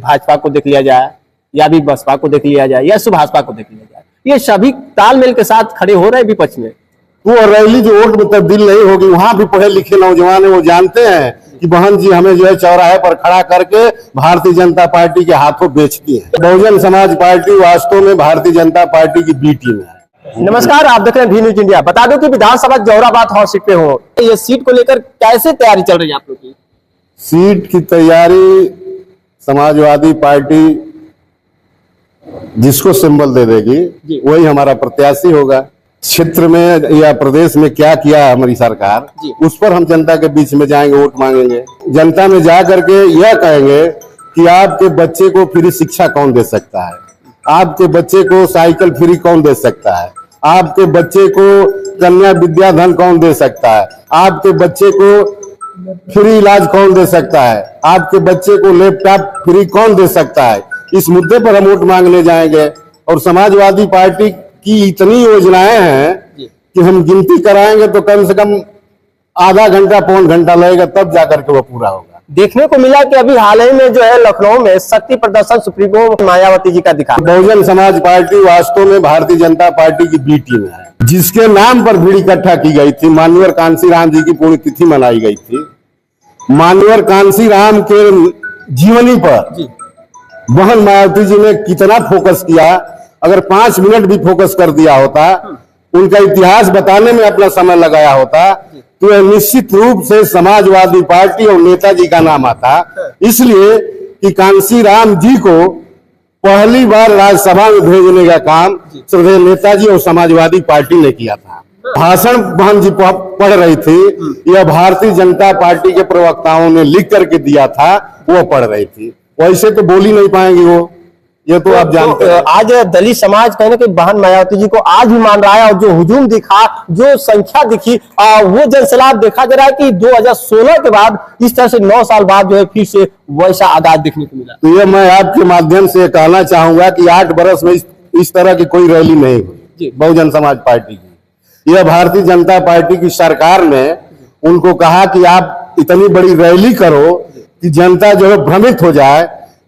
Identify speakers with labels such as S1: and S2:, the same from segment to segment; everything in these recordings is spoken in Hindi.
S1: भाजपा को देख लिया जाए या भी बसपा को देख लिया जाए या सुभाषपा को देख लिया जाए, ये सभी तालमेल के साथ खड़े हो रहे हैं विपक्ष में।
S2: वो रैली जो वोट में तब्दील नहीं होगी, वहां भी पढ़े लिखे नौजवान है, वो जानते हैं कि बहन जी हमें जो है चौराहे पर खड़ा करके भारतीय जनता पार्टी के हाथों बेचती है। बहुजन समाज पार्टी वास्तव में भारतीय जनता पार्टी की बी टीम है।
S1: नमस्कार, आप देख रहे हैं भी न्यूज इंडिया। बता दो कि विधानसभा जौहराबाद हॉट सीट पे हो, ये सीट को लेकर कैसे तैयारी चल रही है आप लोग की?
S2: सीट की तैयारी समाजवादी पार्टी जिसको सिंबल दे देगी वही हमारा प्रत्याशी होगा। क्षेत्र में या प्रदेश में क्या किया हमारी सरकार, उस पर हम जनता के बीच में जाएंगे, वोट मांगेंगे। जनता में जा करके यह कहेंगे कि आपके बच्चे को फ्री शिक्षा कौन दे सकता है, आपके बच्चे को साइकिल फ्री कौन दे सकता है, आपके बच्चे को कन्या विद्याधन कौन दे सकता है, आपके बच्चे को फ्री इलाज कौन दे सकता है, आपके बच्चे को लैपटॉप फ्री कौन दे सकता है। इस मुद्दे पर हम वोट मांगने जाएंगे। और समाजवादी पार्टी की इतनी योजनाएं हैं कि हम गिनती कराएंगे तो कम से कम आधा घंटा पौन घंटा लगेगा, तब जाकर के वो पूरा होगा।
S1: देखने को मिला कि अभी हाल ही में जो है लखनऊ में शक्ति प्रदर्शन सुप्रीमो मायावती जी का दिखा।
S2: बहुजन समाज पार्टी वास्तव में भारतीय जनता पार्टी की बी टीम है, जिसके नाम पर भीड़ इकट्ठा की गई थी। माननीय कांशीराम जी की पुण्यतिथि मनाई गई थी। माननीय कांशीराम के जीवनी पर बहन मायावती जी ने कितना फोकस किया। अगर 5 मिनट भी फोकस कर दिया होता, उनका इतिहास बताने में अपना समय लगाया होता, तो यह निश्चित रूप से समाजवादी पार्टी और नेताजी का नाम आता। इसलिए कि कांशीराम जी को पहली बार राज्यसभा में भेजने का काम श्रद्धेय नेताजी और समाजवादी पार्टी ने किया था। भाषण बहन जी पढ़ रही थी, यह भारतीय जनता पार्टी के प्रवक्ताओं ने लिख करके दिया था, वो पढ़ रही थी। वैसे तो बोल ही नहीं पाएंगी वो, ये तो आप जानते हैं।
S1: आज दलित समाज कहने कि बहन मायावती जी को आज भी मान रहा है, और जो हुजूम दिखा, जो संख्या दिखी, वो जनसैलाब देखा जा रहा है कि 2016 के बाद इस तरह से 9 साल बाद जो है फिर से वैसा आगाज देखने को मिला।
S2: तो ये मैं आपके माध्यम से कहना चाहूंगा कि 8 बरस में इस तरह की कोई रैली नहीं हुई बहुजन समाज पार्टी की। यह भारतीय जनता पार्टी की सरकार ने उनको कहा कि आप इतनी बड़ी रैली करो कि जनता जो है भ्रमित हो जाए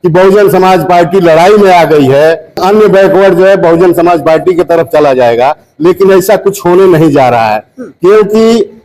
S2: कि बहुजन समाज पार्टी लड़ाई में आ गई है, अन्य बैकवर्ड जो है बहुजन समाज पार्टी की तरफ चला जाएगा। लेकिन ऐसा कुछ होने नहीं जा रहा है, क्योंकि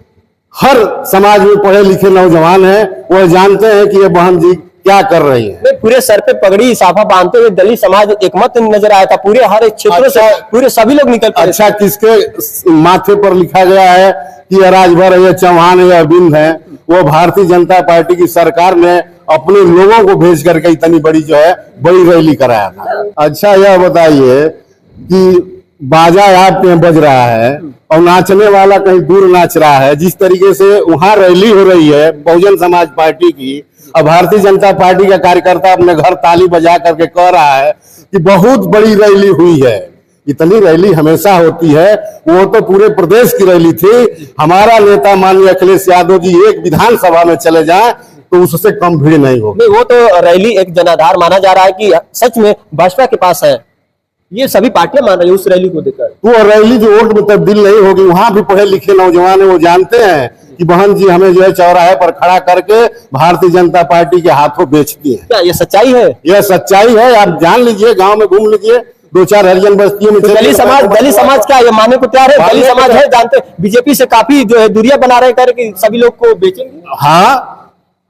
S2: हर समाज में पढ़े लिखे नौजवान हैं, वह जानते हैं कि ये बहन जी क्या कर रही है।
S1: पूरे सर पे पगड़ी साफा बांधते हुए दलित समाज एकमत नजर आया था, पूरे हर एक क्षेत्र से पूरे सभी लोग निकल पड़े।
S2: अच्छा, किसके माथे पर लिखा गया है कि राजभर है, चौहान है, अरविंद है? वो भारतीय जनता पार्टी की सरकार ने अपने लोगों को भेज करके इतनी बड़ी जो है बड़ी रैली कराया था। अच्छा, यह बताइए कि बाजा आपके यहाँ बज रहा है और नाचने वाला कहीं दूर नाच रहा है। जिस तरीके से वहां रैली हो रही है बहुजन समाज पार्टी की, और भारतीय जनता पार्टी का कार्यकर्ता अपने घर ताली बजा करके कह रहा है कि बहुत बड़ी रैली हुई है। इतनी रैली हमेशा होती है, वो तो पूरे प्रदेश की रैली थी। हमारा नेता माननीय अखिलेश यादव जी एक विधानसभा में चले जाएं तो उससे कम भीड़ नहीं होगी।
S1: वो तो रैली एक जनाधार माना जा रहा है कि सच में भाजपा के पास है, ये सभी पार्टियां मान रही है उस रैली को देखकर।
S2: वो रैली जो वोट में तब्दील नहीं होगी, वहां भी पढ़े लिखे नौजवान है, वो जानते हैं कि बहन जी हमें जो है चौराहे पर खड़ा करके भारतीय जनता पार्टी के हाथों बेचती है।
S1: क्या ये सच्चाई है?
S2: यह सच्चाई है, आप जान लीजिए, गाँव में घूम लीजिए, 2-4 हरिजन बस्तियों में।
S1: दलित समाज क्या ये मानने को तैयार है? दलित समाज है, जानते बीजेपी से काफी जो है दूरियां बना रहे, कह रहे कि सभी लोग को बेचेंगे।
S2: हाँ,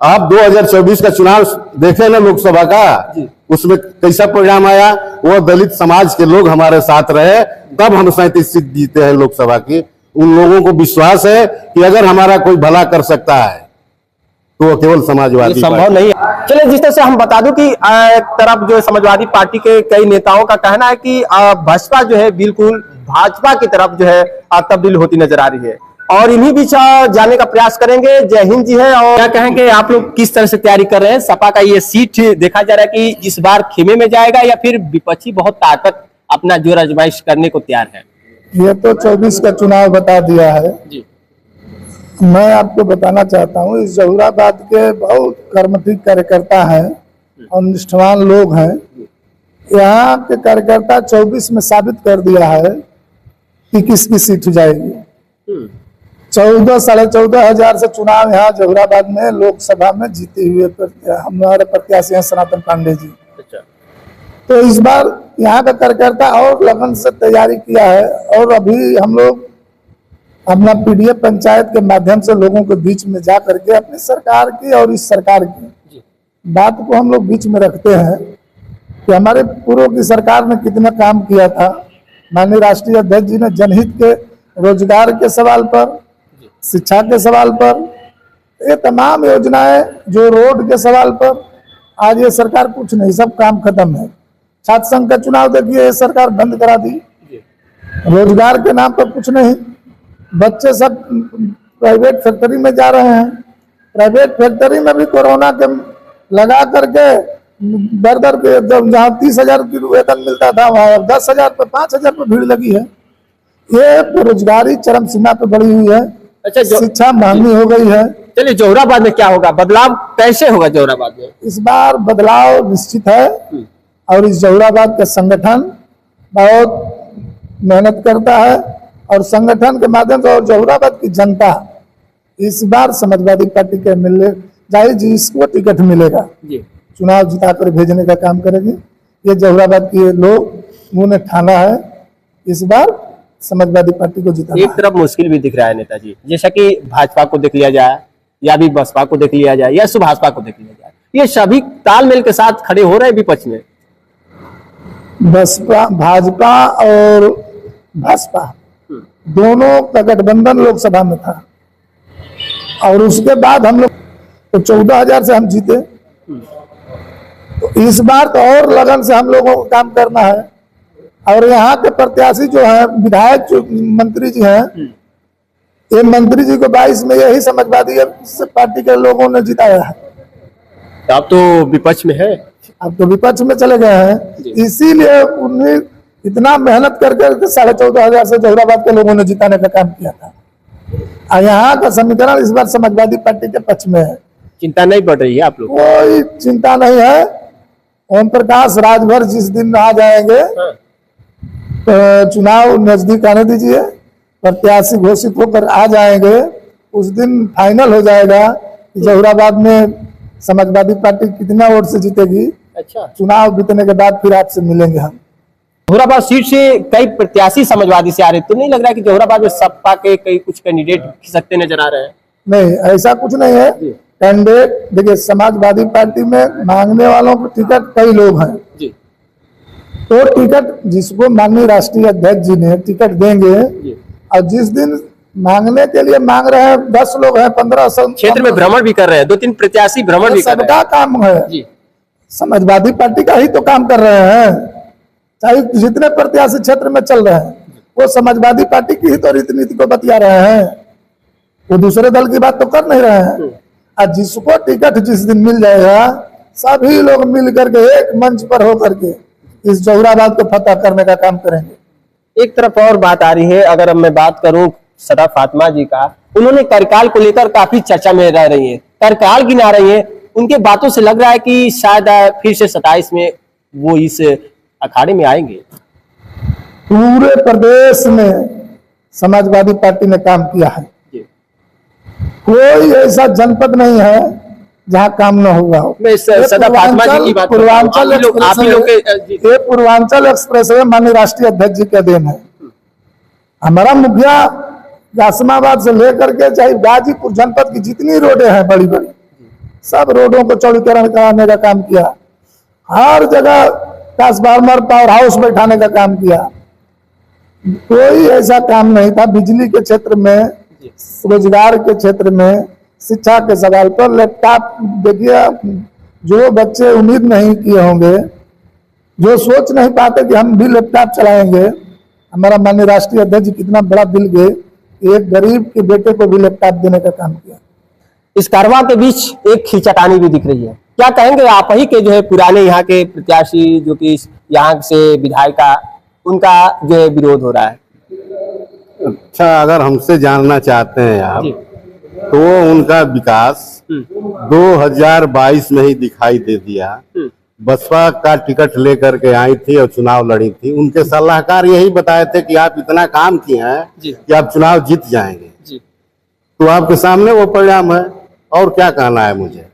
S2: आप 2024 का चुनाव देखे ना लोकसभा का, उसमें कैसा परिणाम आया? वो दलित समाज के लोग हमारे साथ रहे, तब हम 37 सीट जीते हैं लोकसभा की। उन लोगों को विश्वास है कि अगर हमारा कोई भला कर सकता है तो वो केवल समाजवादी
S1: संभव नहीं है। चलिए, जिस तरह से हम बता दूं कि एक तरफ जो समाजवादी पार्टी के कई नेताओं का कहना है कि भाजपा जो है बिल्कुल भाजपा की तरफ जो है तब्दील होती नजर आ रही है, और इन्हीं बीच जाने का प्रयास करेंगे। जय हिंद जी है। और क्या कहेंगे आप लोग, किस तरह से तैयारी कर रहे हैं? सपा का ये सीट देखा जा रहा है कि इस बार खेमे में जाएगा या फिर विपक्षी बहुत ताकत अपना जोर आजमाइश करने को तैयार है?
S3: ये तो 24 का चुनाव बता दिया है जी। मैं आपको बताना चाहता हूँ, इस जौहराबाद के बहुत कर्मठी कार्यकर्ता हैं और निष्ठावान लोग हैं। यहाँ के कार्यकर्ता 24 में साबित कर दिया है कि किसकी सीट जाएगी। 14-14.5 हजार से चुनाव यहाँ जौहराबाद में लोकसभा में जीते हुए हमारे प्रत्याशी हैं सनातन पांडे जी। तो इस बार यहाँ का कार्यकर्ता और लगन से तैयारी किया है, और अभी हम लोग अपना पीडीएफ पंचायत के माध्यम से लोगों के बीच में जा करके अपनी सरकार की और इस सरकार की बात को हम लोग बीच में रखते हैं कि हमारे पूर्व की सरकार ने कितना काम किया था। माननीय राष्ट्रीय अध्यक्ष जी ने जनहित के, रोजगार के सवाल पर, शिक्षा के सवाल पर, ये तमाम योजनाएं, जो रोड के सवाल पर, आज ये सरकार कुछ नहीं, सब काम खत्म है। छात्र संघ का चुनाव देखिए, ये सरकार बंद करा दी। रोजगार के नाम पर कुछ नहीं, बच्चे सब प्राइवेट फैक्ट्री में जा रहे हैं। प्राइवेट फैक्ट्री में भी कोरोना के लगा करके दर के, जहाँ 30,000 की वेतन मिलता था वहाँ 10,000 पे, 5,000 पे भीड़ लगी है। ये बेरोजगारी चरम सीमा पे बढ़ी हुई है।
S1: अच्छा,
S3: शिक्षा महंगी हो गई है।
S1: चलिए, जोहराबाद में क्या होगा, बदलाव कैसे होगा जोहराबाद में?
S3: इस बार बदलाव निश्चित है, और इस जोहराबाद का संगठन बहुत मेहनत करता है, और संगठन के माध्यम से और जोहराबाद की जनता इस बार समाजवादी पार्टी के मिलने जाए, जिसको टिकट मिलेगा चुनाव जिताकर भेजने का काम करेंगे। ये जोहराबाद के लोग ने ठाना है, इस बार समाजवादी पार्टी को जिताना।
S1: एक तरफ मुश्किल भी दिख रहा है नेताजी, जैसा कि भाजपा को देख लिया जाए, या भी बसपा को देख लिया जाए, या सुभाषपा को देख लिया जाए, ये सभी तालमेल के साथ खड़े हो रहे हैं विपक्ष में।
S3: बसपा, भाजपा और भाजपा दोनों का गठबंधन लोकसभा में था, और उसके बाद हम लोग तो 14,000 से हम जीते। तो इस बार तो और लगन से हम लोगों को काम करना है, और यहाँ के प्रत्याशी जो है, विधायक जो मंत्री जी हैं, ये मंत्री जी को 22 में यही समाजवादी पार्टी के लोगों ने जिताया है।
S1: आप तो विपक्ष में है,
S3: अब तो विपक्ष में चले गए हैं, इसीलिए उन्हें इतना मेहनत करके 14,500 से जोहराबाद के लोगों ने जिताने का काम किया था। और यहाँ का समीकरण इस बार समाजवादी पार्टी के पक्ष में है।
S1: चिंता नहीं बढ़ रही है आप लोग?
S3: कोई चिंता नहीं है। ओम प्रकाश राजभर जिस दिन आ जाएंगे, तो चुनाव नजदीक आने दीजिए, प्रत्याशी घोषित होकर आ जाएंगे, उस दिन फाइनल हो जाएगा कि जोहराबाद में समाजवादी पार्टी कितना वोट से जीतेगी।
S1: अच्छा,
S3: चुनाव बीतने के बाद फिर आपसे मिलेंगे हम।
S1: जोहराबाद सीट से कई प्रत्याशी समाजवादी से आ रहे, तो नहीं लग रहा है कि जोहराबाद में सपा के कई कुछ कैंडिडेट खिसकते नजर आ रहे हैं?
S3: नहीं, ऐसा कुछ नहीं है। कैंडिडेट देखिए, समाजवादी पार्टी में मांगने वालों को टिकट कई लोग हैं
S1: जी।
S3: तो टिकट जिसको माननीय राष्ट्रीय अध्यक्ष जी ने टिकट देंगे, और जिस दिन मांगने के लिए मांग रहे हैं 10 लोग हैं, 15
S1: क्षेत्र में भ्रमण भी कर रहे हैं, 2-3 प्रत्याशी भ्रमण भी कर रहे हैं।
S3: सबका काम है
S1: जी।
S3: समाजवादी पार्टी का ही तो काम कर रहे हैं। चाहे जितने प्रत्याशी क्षेत्र में चल रहे हैं, वो समाजवादी पार्टी की ही तो रीति नीति को बतिया रहे हैं, वो दूसरे दल की बात तो कर नहीं रहे हैं। और जिसको टिकट जिस दिन मिल जाएगा, सभी लोग मिल करके एक मंच पर होकर के इस जोहराबाद को फतह करने का काम करेंगे।
S1: एक तरफ और बात आ रही है, अगर मैं बात करूं सदा फातिमा जी का, उन्होंने कार्यकाल को लेकर काफी चर्चा में रह रही है, कार्यकाल गिना रही है। उनके बातों से लग रहा है कि शायद फिर से 27 में वो इस अखाड़े में आएंगे।
S3: पूरे प्रदेश में समाजवादी पार्टी ने काम किया है, कोई ऐसा जनपद नहीं है जहां काम न हुआ हो।
S1: मैं सदा फातिमा जी की बात
S3: पूर्वांचल एक्सप्रेस वे माननीय राष्ट्रीय अध्यक्ष जी का देन है। हमारा मुखिया गाजियाबाद से लेकर के चाहे गाजीपुर जनपद की जितनी रोडें हैं बड़ी बड़ी, सब रोडों को चौड़ीकरण कराने का काम किया। हर जगह ट्रांसफार्मर पावर हाउस बैठाने का काम किया। कोई ऐसा काम नहीं था। बिजली के क्षेत्र में, रोजगार के क्षेत्र में, शिक्षा के सवाल पर लैपटॉप देखिए, जो बच्चे उम्मीद नहीं किए होंगे, जो सोच नहीं पाते कि हम भी लैपटॉप चलाएंगे, हमारा माननीय राष्ट्रीय अध्यक्ष जी कितना बड़ा दिल गए, एक गरीब के बेटे को भी लैपटॉप देने का काम किया।
S1: इस कारवां के बीच एक खींचातानी भी दिख रही है, क्या कहेंगे आप ही के जो है पुराने यहाँ के प्रत्याशी, जो कि यहाँ से विधायिका, उनका जो है विरोध हो रहा है?
S2: अच्छा, अगर हमसे जानना चाहते हैं आप, तो उनका विकास 2022 में ही दिखाई दे दिया। बसपा का टिकट लेकर के आई थी और चुनाव लड़ी थी। उनके सलाहकार यही बताए थे कि आप इतना काम किए हैं कि आप चुनाव जीत जाएंगे। तो आपके सामने वो परिणाम है, और क्या कहना है मुझे।